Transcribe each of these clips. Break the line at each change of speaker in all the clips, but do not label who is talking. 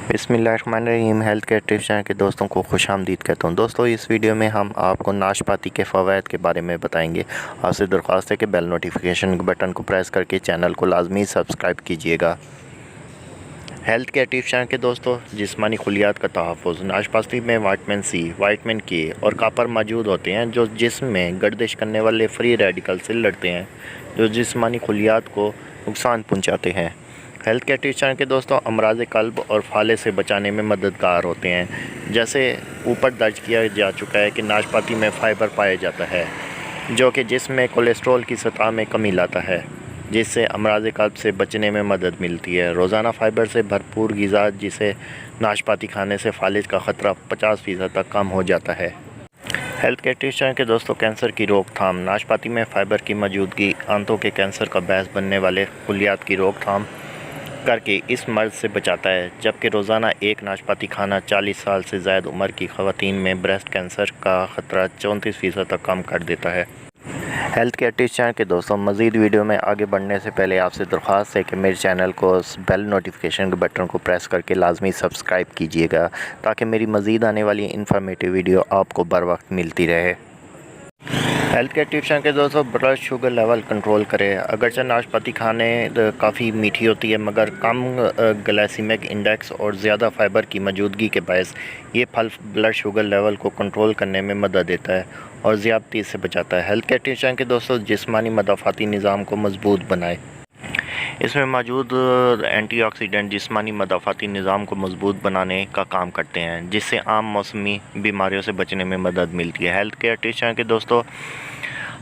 बिस्मिल्लाहिर्रहमानिर्रहीम। Health care tips channel के दोस्तों को खुश आमदीद कहता हूँ। दोस्तों, इस वीडियो में हम आपको नाशपाती के फ़वाइद के बारे में बताएंगे। आपसे दरख्वास्त है कि बेल नोटिफिकेशन बटन को प्रेस करके चैनल को लाजमी सब्सक्राइब कीजिएगा। हेल्थ केयर टिप्स चैनल के दोस्तों, जिस्मानी खुलियात का तहफ़्फ़ुज़। नाशपाती में विटामिन सी, विटामिन के और कॉपर मौजूद होते हैं, जो जिस्म में गर्दिश करने वाले फ्री रेडिकल से लड़ते हैं, जो जिस्मानी खुलियात को नुकसान पहुँचाते हैं। हेल्थ केयर टिप्स चैनल के दोस्तों, अमराज़ क़ल्ब और फाले से बचाने में मददगार होते हैं। जैसे ऊपर दर्ज किया जा चुका है कि नाशपाती में फ़ाइबर पाया जाता है, जो कि जिस्म में कोलेस्ट्रॉल की सतह में कमी लाता है, जिससे अमराज़ क़ल्ब से बचने में मदद मिलती है। रोज़ाना फ़ाइबर से भरपूर ग़िज़ा, जिसे नाशपाती खाने से फालिज का ख़तरा 50% तक कम हो जाता है। हेल्थ केयर टिप्स चैनल के दोस्तों, कैंसर की रोकथाम। नाशपाती में फ़ाइबर की मौजूदगी आंतों के कैंसर का बायस बनने वाले खुलियात की रोकथाम करके इस मर्ज़ से बचाता है, जबकि रोज़ाना एक नाशपाती खाना 40 साल से ज़ायद उम्र की ख़वातीन में ब्रेस्ट कैंसर का ख़तरा 34% तक कम कर देता है। हेल्थ केयर टिप्स चैनल के दोस्तों, मज़ीद वीडियो में आगे बढ़ने से पहले आपसे दरख्वास्त है कि मेरे चैनल को बेल नोटिफिकेशन के बटन को प्रेस करके लाजमी सब्सक्राइब कीजिएगा, ताकि मेरी मज़ीद आने वाली इन्फॉर्मेटिव वीडियो आपको बर वक्त मिलती रहे। हेल्थ केयर टिप्स के दोस्तों, ब्लड शुगर लेवल कंट्रोल करें। अगरचे नाशपाती खाने काफ़ी मीठी होती है, मगर कम ग्लाइसेमिक इंडेक्स और ज़्यादा फ़ाइबर की मौजूदगी के बायस ये फल ब्लड शुगर लेवल को कंट्रोल करने में मदद देता है और ज़्यादती से बचाता है। हेल्थ केयर टिप्स के दोस्तों, जिस्मानी मदाफ़ाती निज़ाम को मजबूत बनाए। इसमें मौजूद एंटीऑक्सीडेंट जिस्मानी मदाफ़ाती निज़ाम को मजबूत बनाने का काम करते हैं, जिससे आम मौसमी बीमारियों से बचने में मदद मिलती है। हेल्थ केयर टिप्स के दोस्तों,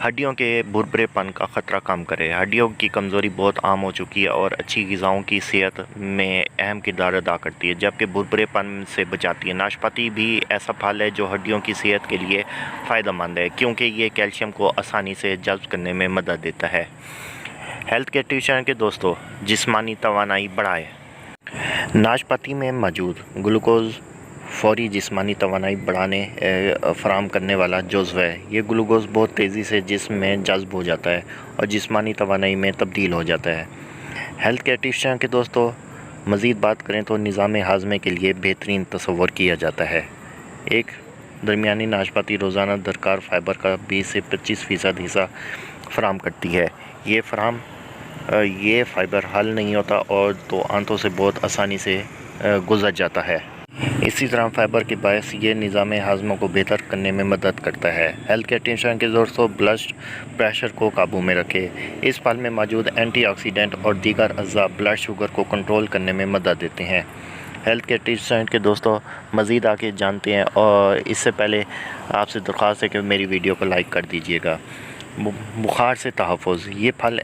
हड्डियों के भुरभुरेपन का ख़तरा कम करे। हड्डियों की कमज़ोरी बहुत आम हो चुकी है और अच्छी ग़िज़ाओं की सेहत में अहम किरदार अदा करती है, जबकि भुरभुरेपन से बचाती है। नाशपाती भी ऐसा फल है जो हड्डियों की सेहत के लिए फ़ायदेमंद है, क्योंकि ये कैल्शियम को आसानी से जज़्ब करने में मदद देता है। हेल्थ केयर टिप्स के दोस्तों, जिस्मानी तवानाई बढ़ाए। नाशपाती में मौजूद ग्लूकोज़ फौरी जिस्मानी तवानाई बढ़ाने फराहम करने वाला जुज़्व है। ये ग्लूकोज़ बहुत तेज़ी से जिस्म में जज़्ब हो जाता है और जिस्मानी तवानाई में तब्दील हो जाता है। हेल्थ केयर टिप्स के दोस्तों, मज़ीद बात करें तो निज़ाम हाज़मे के लिए बेहतरीन तस्वर किया जाता है। एक दरमियानी नाशपाती रोज़ाना दरकार फ़ाइबर का 20 से 25% हिस्सा फराहम करती है। ये फ़ाइबर हल नहीं होता और तो आंतों से बहुत आसानी से गुज़र जाता है। इसी तरह फ़ाइबर के बायस ये निज़ाम हाज़मा को बेहतर करने में मदद करता है। हेल्थ केयर टिप्स के दोस्तों, ब्लड प्रेशर को काबू में रखें। इस फल में मौजूद एंटीऑक्सीडेंट और दीगर अज़्ज़ा ब्लड शुगर को कंट्रोल करने में मदद देते हैं। हेल्थ केयर टिप्स के दोस्तों, मज़ीद आगे जानते हैं, और इससे पहले आपसे दरख्वास्त है कि मेरी वीडियो को लाइक कर दीजिएगा। बुखार से तहफ़्फ़ुज़। ये फल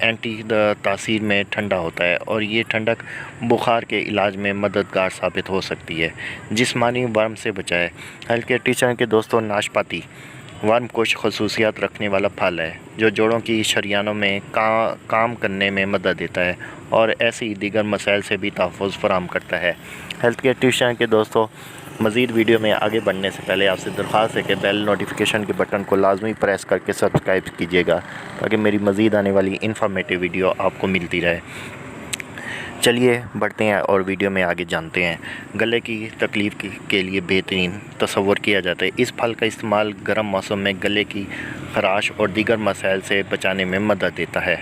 एंटी तासीर में ठंडा होता है और ये ठंडक बुखार के इलाज में मददगार साबित हो सकती है। जिस्मानी वर्म से बचाए। हेल्थ केयर टिप्स के दोस्तों, नाशपाती वर्म कुछ खसूसियात रखने वाला फल है, जो जोड़ों की शरियानों में काम करने में मदद देता है और ऐसे ही दीगर मसाइल से भी तहफ़्फ़ुज़ फराहम करता है। हेल्थ केयर टिप्स के दोस्तों, मज़ीद वीडियो में आगे बढ़ने से पहले आपसे दरख्वास्त है कि बेल नोटिफिकेशन के बटन को लाजमी प्रेस करके सब्सक्राइब कीजिएगा, ताकि मेरी मज़ीद आने वाली इन्फॉर्मेटिव वीडियो आपको मिलती रहे। चलिए बढ़ते हैं और वीडियो में आगे जानते हैं। गले की तकलीफ़ के लिए बेहतरीन तस्वर किया जाता है। इस फल का इस्तेमाल गर्म मौसम में गले की खराश और दीगर मसाइल से बचाने में मदद देता है।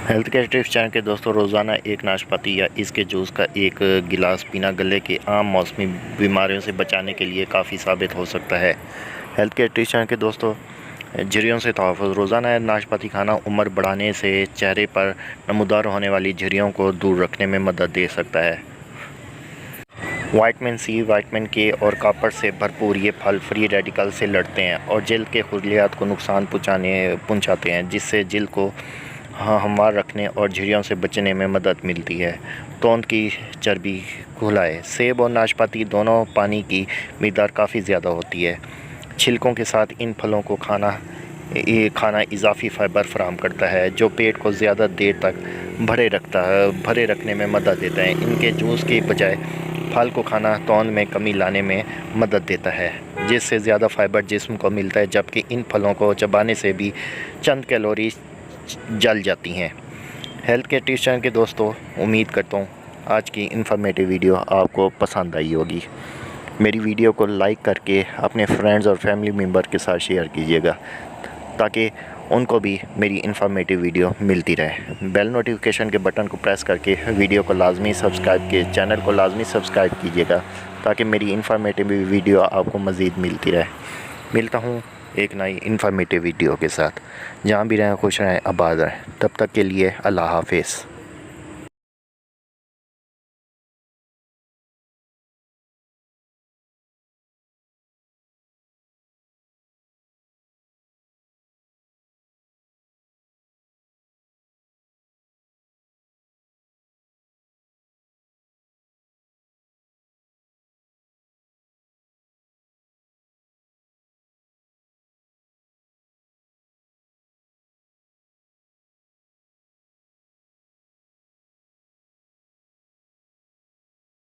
हेल्थ केयर टिप्स चैनल के दोस्तों, रोज़ाना एक नाशपाती या इसके जूस का एक गिलास पीना गले के आम मौसमी बीमारियों से बचाने के लिए काफ़ी साबित हो सकता है। हेल्थ केयर टिप्स चैनल के दोस्तों, झुर्रियों से तहफ़्फ़ुज़। रोज़ाना नाशपाती खाना उम्र बढ़ाने से चेहरे पर नमूदार होने वाली झुर्रियों को दूर रखने में मदद दे सकता है। विटामिन सी, विटामिन के और कॉपर से भरपूर ये फल फ्री रेडिकल से लड़ते हैं और जल्द के खुलियात को नुकसान पहुँचाते हैं, जिससे जल्द को हमवार रखने और झुर्रियों से बचने में मदद मिलती है। तोंद की चर्बी घुलाए। सेब और नाशपाती दोनों पानी की मिक़दार काफ़ी ज़्यादा होती है। छिलकों के साथ इन फलों को खाना इजाफ़ी फ़ाइबर फराहम करता है, जो पेट को ज़्यादा देर तक भरे रखने में मदद देता है। इनके जूस के बजाय फल को खाना तोंद में कमी लाने में मदद देता है, जिससे ज़्यादा फ़ाइबर जिस्म को मिलता है, जबकि इन फलों को चबाने से भी चंद कैलोरी जल जाती हैं। हेल्थ केयर टिप्स के दोस्तों, उम्मीद करता हूँ آج کی انفارمیٹیو ویڈیو آپ کو پسند آئی ہوگی۔ میری ویڈیو کو لائک کر کے اپنے فرینڈز اور فیملی ممبر کے ساتھ شیئر کیجیے گا تاکہ ان کو بھی میری انفارمیٹیو ویڈیو ملتی رہے۔ بیل نوٹیفیکیشن کے بٹن کو پریس کر کے ویڈیو کو لازمی سبسکرائب کے چینل کو لازمی سبسکرائب کیجیے گا تاکہ میری انفارمیٹیو ویڈیو آپ کو مزید ملتی رہے۔ ملتا ہوں ایک نئی انفارمیٹیو ویڈیو کے ساتھ۔ جہاں بھی رہیں خوش رہیں، آباد رہیں۔ تب تک کے لیے اللہ حافظ۔